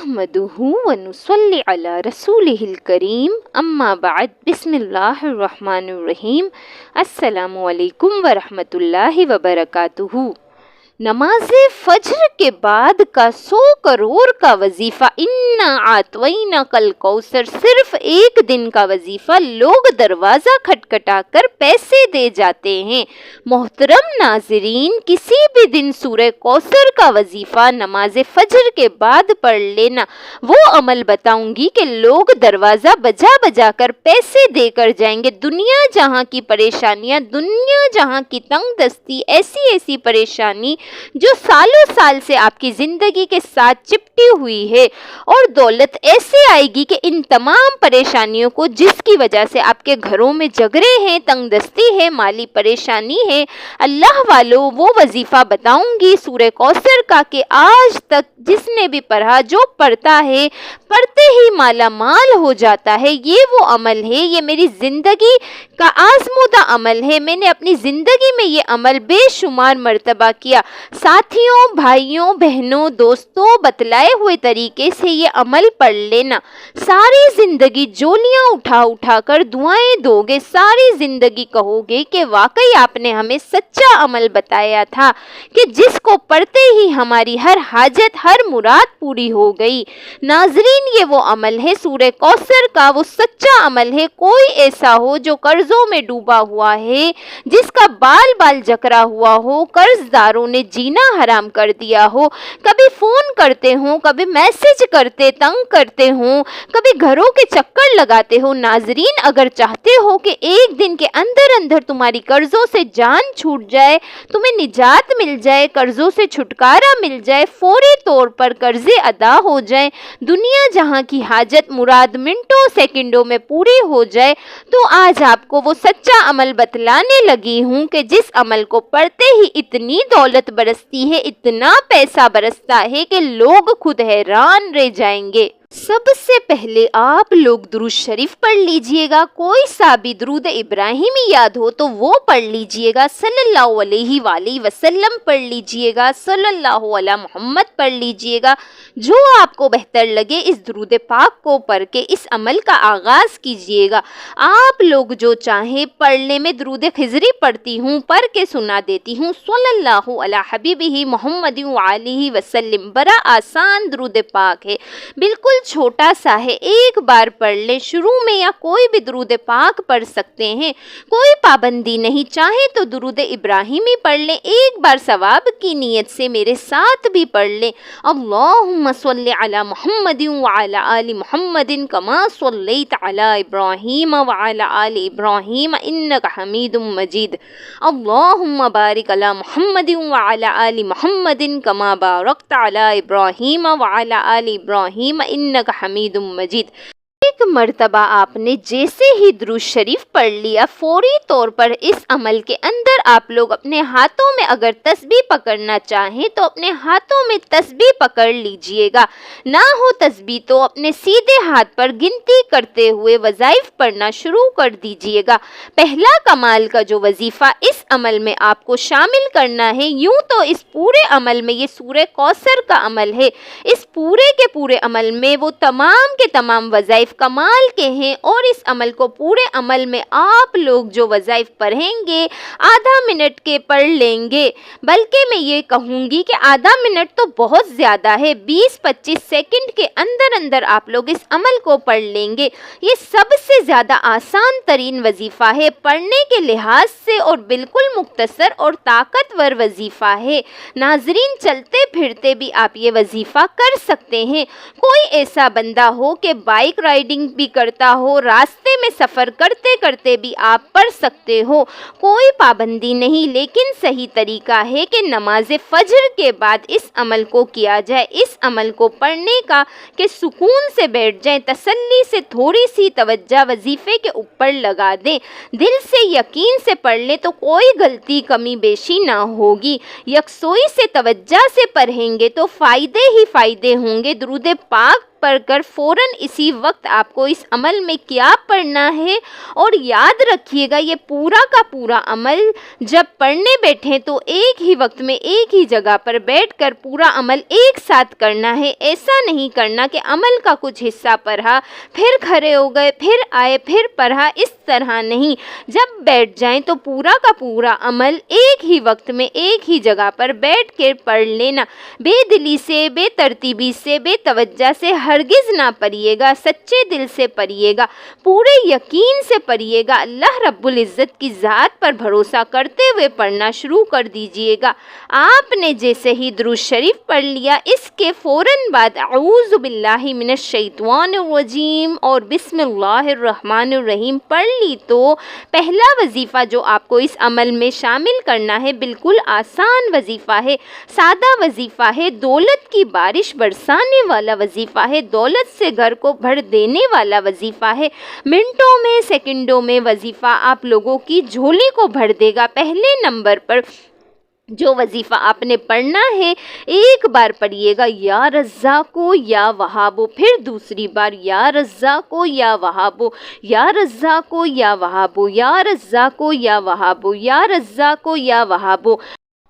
نحمدہ ونصلی علی رسولہ الکریم اما بعد بسم اللہ الرحمن الرحیم السلام علیکم ورحمۃ اللہ وبرکاتہ۔ نماز فجر کے بعد کا 100 کروڑ کا وظیفہ انا اعطیناک الکوثر، صرف ایک دن کا وظیفہ لوگ دروازہ کھٹکھٹا کر پیسے دے جاتے ہیں۔ محترم ناظرین، کسی بھی دن سورہ کوثر کا وظیفہ نماز فجر کے بعد پڑھ لینا، وہ عمل بتاؤں گی کہ لوگ دروازہ بجا بجا کر پیسے دے کر جائیں گے۔ دنیا جہاں کی پریشانیاں، دنیا جہاں کی تنگ دستی، ایسی پریشانی جو سالوں سال سے آپ کی زندگی کے ساتھ چپٹی ہوئی ہے، اور دولت ایسے آئے گی کہ ان تمام پریشانیوں کو، جس کی وجہ سے آپ کے گھروں میں جھگڑے ہیں، تنگ دستی ہے، مالی پریشانی ہے، اللہ والوں وہ وظیفہ بتاؤں گی سورہ کوثر کا کہ آج تک جس نے بھی پڑھا، جو پڑھتا ہے پڑھتے ہی مالا مال ہو جاتا ہے۔ یہ وہ عمل ہے، یہ میری زندگی کا آزمودہ عمل ہے۔ میں نے اپنی زندگی میں یہ عمل بے شمار مرتبہ کیا۔ ساتھیوں، بھائیوں، بہنوں، دوستوں، بتلائے ہوئے طریقے سے یہ عمل پڑھ لینا۔ ساری زندگی جولیاں اٹھا اٹھا کر دعائیں دو گے، ساری زندگی کہو گے کہ واقعی آپ نے ہمیں سچا عمل بتایا تھا کہ جس کو پڑھتے ہی ہماری ہر حاجت، ہر مراد پوری ہو گئی۔ ناظرین، یہ وہ عمل ہے سورہ کوثر کا، وہ سچا عمل ہے۔ کوئی ایسا ہو جو قرضوں میں ڈوبا ہوا ہے، جس کا بال بال جکڑا ہوا ہو، قرض داروں نے جینا حرام کر دیا ہو، کبھی فون کرتے ہوں، کبھی میسج کرتے تنگ کرتے ہوں، کبھی گھروں کے چکر لگاتے ہو۔ ناظرین، اگر چاہتے ہو کہ ایک دن کے اندر اندر تمہاری قرضوں سے جان چھوٹ جائے، تمہیں نجات مل جائے، قرضوں سے چھٹکارا مل جائے، فوری طور پر قرضے ادا ہو جائیں، دنیا جہاں کی حاجت مراد منٹوں سیکنڈوں میں پوری ہو جائے، تو آج آپ کو وہ سچا عمل بتلانے لگی ہوں کہ جس عمل کو پڑھتے ہی اتنی دولت برستی ہے، اتنا پیسہ برستا ہے کہ لوگ خود حیران رہ جائیں گے۔ سب سے پہلے آپ لوگ درود شریف پڑھ لیجئے گا۔ کوئی سا بھی درود ابراہیمی یاد ہو تو وہ پڑھ لیجئے گا۔ صلی اللہ علیہ وآلہ وسلم پڑھ لیجئے گا۔ صلی اللہ علی محمد پڑھ لیجئے گا۔ جو آپ کو بہتر لگے اس درود پاک کو پڑھ کے اس عمل کا آغاز کیجئے گا۔ آپ لوگ جو چاہیں پڑھنے میں درود خضری پڑھتی ہوں، پڑھ کے سنا دیتی ہوں۔ صلی اللہ علی حبیبہ محمد وآلہ وسلم، بڑا آسان درود پاک ہے، بالکل چھوٹا سا ہے، ایک بار پڑھ لیں۔ شروع میں یا کوئی بھی درود پاک پڑھ سکتے ہیں، کوئی پابندی نہیں، چاہیں تو درود ابراہیمی پڑھ لیں، ایک بار ثواب کی نیت سے میرے ساتھ بھی پڑھ لیں۔ اللہم صلی علی محمد وعلی آل محمد کما صلیت علی ابراہیم وعلی آل ابراہیم انک حمید مجید۔ اللہم بارک علی محمد وعلی آل محمد کما بارکت علی ابراہیم وعلی آل ابراہیم انک حمید مجید۔ ایک مرتبہ آپ نے جیسے ہی درود شریف پڑھ لیا، فوری طور پر اس عمل کے اندر آپ لوگ اپنے ہاتھوں میں اگر تسبیح پکڑنا چاہیں تو اپنے ہاتھوں میں تسبیح پکڑ لیجئے گا، نہ ہو تسبیح تو اپنے سیدھے ہاتھ پر گنتی کرتے ہوئے وظائف پڑھنا شروع کر دیجئے گا۔ پہلا کمال کا جو وظیفہ اس عمل میں آپ کو شامل کرنا ہے، یوں تو اس پورے عمل میں یہ سورہ کوثر کا عمل ہے، اس پورے کے پورے عمل میں وہ تمام کے تمام وظائف کمال کے ہیں، اور اس عمل کو پورے عمل میں آپ لوگ جو وظائف پڑھیں گے آدھا منٹ کے پڑھ لیں گے، بلکہ میں یہ کہوں گی کہ آدھا منٹ تو بہت زیادہ ہے، 20-25 سیکنڈ کے اندر اندر آپ لوگ اس عمل کو پڑھ لیں گے۔ یہ سب سے زیادہ آسان ترین وظیفہ ہے پڑھنے کے لحاظ سے، اور بالکل مختصر اور طاقتور وظیفہ ہے۔ ناظرین، چلتے پھرتے بھی آپ یہ وظیفہ کر سکتے ہیں۔ کوئی ایسا بندہ ہو کہ بائک رائڈنگ بھی کرتا ہو، راستے میں سفر کرتے کرتے بھی آپ پڑھ سکتے ہو، کوئی پابندی نہیں، لیکن صحیح طریقہ ہے کہ نماز فجر کے بعد اس عمل کو کیا جائے، اس عمل کو پڑھنے کا کہ سکون سے بیٹھ جائیں، تسلی سے تھوڑی سی توجہ وظیفے کے اوپر لگا دیں، دل سے یقین سے پڑھ لیں تو کوئی غلطی کمی بیشی نہ ہوگی۔ یکسوئی سے توجہ سے پڑھیں گے تو فائدے ہی فائدے ہوں گے۔ درود پاک پڑھ کر فوراً اسی وقت آپ کو اس عمل میں کیا پڑھنا ہے، اور یاد رکھیے گا یہ پورا کا پورا عمل جب پڑھنے بیٹھیں تو ایک ہی وقت میں ایک ہی جگہ پر بیٹھ کر پورا عمل ایک ساتھ کرنا ہے۔ ایسا نہیں کرنا کہ عمل کا کچھ حصہ پڑھا، پھر کھڑے ہو گئے، پھر آئے، پھر پڑھا، اس طرح نہیں۔ جب بیٹھ جائیں تو پورا کا پورا عمل ایک ہی وقت میں ایک ہی جگہ پر بیٹھ کے پڑھ لینا۔ بے دلی سے، بے ترتیبی سے، بے توجہ سے ہرگز نہ پڑھیے گا، سچے دل سے پڑھیے گا، پورے یقین سے پڑھیے گا۔ اللہ رب العزت کی ذات پر بھروسہ کرتے ہوئے پڑھنا شروع کر دیجئے گا۔ آپ نے جیسے ہی درود شریف پڑھ لیا، اس کے فوراً بعد اعوذ باللہ من الشیطان الرجیم اور بسم اللہ الرحمن الرحیم پڑھ لی تو پہلا وظیفہ جو آپ کو اس عمل میں شامل کرنا ہے بالکل آسان وظیفہ ہے، سادہ وظیفہ ہے، دولت کی بارش برسانے والا وظیفہ ہے، دولت سے گھر کو بھر دینے والا وظیفہ ہے۔ منٹوں میں، سیکنڈوں میں وظیفہ آپ لوگوں کی جھولی کو بھر دے گا۔ پہلے نمبر پر جو وظیفہ آپ نے پڑھنا ہے، ایک بار پڑھیے گا یا رزاقو یا وہابو، پھر دوسری بار یا رزاقو یا وہابو، یا رزاقو یا وہابو، یا رزاقو یا وہابو، یا رزاقو یا وہابو۔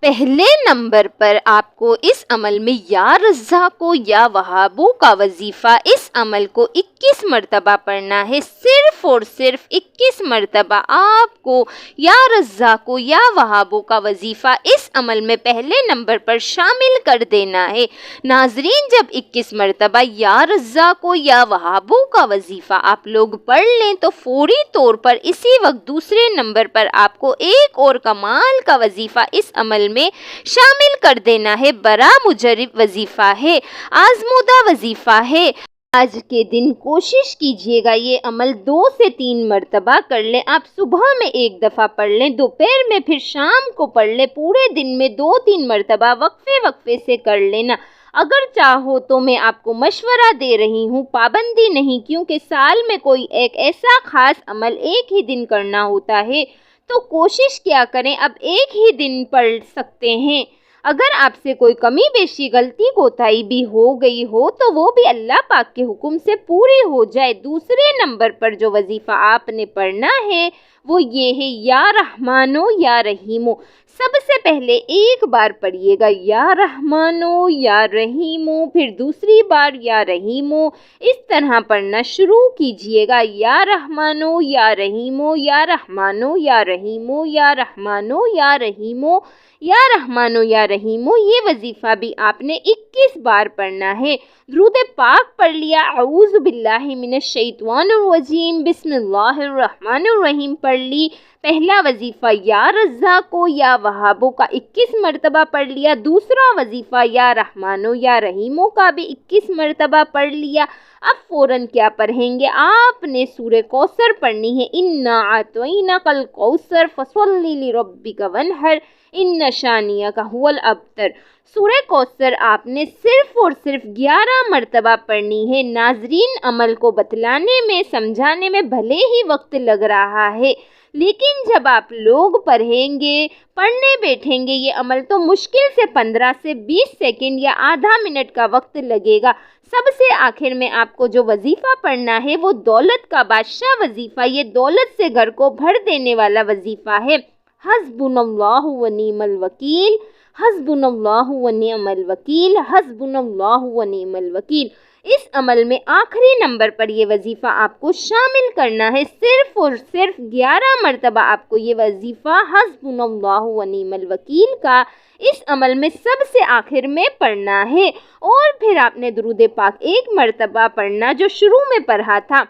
پہلے نمبر پر آپ کو اس عمل میں یا رزاقو یا وہابو کا وظیفہ، اس عمل کو 21 مرتبہ پڑھنا ہے، صرف اور صرف 21 مرتبہ آپ کو یا رزاقو یا وہابو کا وظیفہ اس عمل میں پہلے نمبر پر شامل کر دینا ہے۔ ناظرین، جب 21 مرتبہ یا رزاقو یا وہابو کا وظیفہ آپ لوگ پڑھ لیں تو فوری طور پر اسی وقت دوسرے نمبر پر آپ کو ایک اور کمال کا وظیفہ اس عمل میں شامل کر دینا ہے۔ بڑا مجرب وظیفہ ہے، آزمودہ وظیفہ ہے۔ آج کے دن کوشش کیجئے گا یہ عمل 2 سے 3 مرتبہ کر لیں۔ آپ صبح میں ایک دفعہ پڑھ لیں، دوپہر میں، پھر شام کو پڑھ لیں، پورے دن میں 2-3 مرتبہ وقفے سے کر لینا۔ اگر چاہو تو میں آپ کو مشورہ دے رہی ہوں، پابندی نہیں، کیونکہ سال میں کوئی ایک ایسا خاص عمل ایک ہی دن کرنا ہوتا ہے، تو کوشش کیا کریں اب ایک ہی دن پڑھ سکتے ہیں۔ اگر آپ سے کوئی کمی بیشی، غلطی کوتاہی بھی ہو گئی ہو تو وہ بھی اللہ پاک کے حکم سے پوری ہو جائے۔ دوسرے نمبر پر جو وظیفہ آپ نے پڑھنا ہے وہ یہ ہے یا رحمانو یا رحیمو۔ سب سے پہلے ایک بار پڑھیے گا یا رحمانو یا رحیمو، پھر دوسری بار یا رحیمو، اس طرح پڑھنا شروع کیجئے گا۔ یا رحمانو یا رحیمو، یا رحمانو یا رحیمو، یا رحمانو یا رحیمو، یا رحمانو یا رحیمو۔ یہ وظیفہ بھی آپ نے 21 بار پڑھنا ہے۔ درود پاک پڑھ لیا، اعوذ باللہ من الشیطان الرجیم، بسم اللہ الرحمن الرحیم پڑھ لی۔ پہلا وظیفہ یا رزاقو یا وہابو کا 21 مرتبہ پڑھ لیا۔ دوسرا وظیفہ یا رحمانو یا رحیمو کا بھی 21 مرتبہ پڑھ لیا۔ اب فوراً کیا پڑھیں گے؟ آپ نے سورہ کوثر پڑھنی ہے، اِنَّا أَعْطَيْنَاكَ الْكَوْثَرَ فَصَلِّ لِرَبِّكَ وَانْحَرْ إِنَّ شَانِئَكَ هُوَ الْأَبْتَرُ۔ سورہ کوثر آپ نے صرف اور صرف 11 مرتبہ پڑھنی ہے۔ ناظرین، عمل کو بتلانے میں، سمجھانے میں بھلے ہی وقت لگ رہا ہے، لیکن جب آپ لوگ پڑھیں گے، پڑھنے بیٹھیں گے یہ عمل، تو مشکل سے 15 سے 20 سیکنڈ یا آدھا منٹ کا وقت لگے گا۔ سب سے آخر میں آپ کو جو وظیفہ پڑھنا ہے وہ دولت کا بادشاہ وظیفہ، یہ دولت سے گھر کو بھر دینے والا وظیفہ ہے۔ حسبنا اللہ و نعم الوکیل، حسبنا اللہ و نعم الوکیل، حسبنا اللہ و نعم الوکیل۔ اس عمل میں آخری نمبر پر یہ وظیفہ آپ کو شامل کرنا ہے۔ صرف اور صرف 11 مرتبہ آپ کو یہ وظیفہ حسبنا اللہ و نعم الوکیل کا اس عمل میں سب سے آخر میں پڑھنا ہے، اور پھر آپ نے درود پاک ایک مرتبہ پڑھنا جو شروع میں پڑھا تھا۔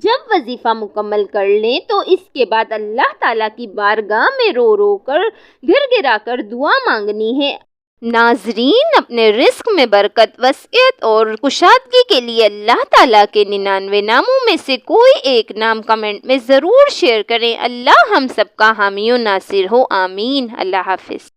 جب وظیفہ مکمل کر لیں تو اس کے بعد اللہ تعالیٰ کی بارگاہ میں رو رو کر، گر گرا کر دعا مانگنی ہے۔ ناظرین، اپنے رزق میں برکت، وسعت اور کشادگی کے لیے اللہ تعالیٰ کے 99 ناموں میں سے کوئی ایک نام کمنٹ میں ضرور شیئر کریں۔ اللہ ہم سب کا حامی و ناصر ہو، آمین۔ اللہ حافظ۔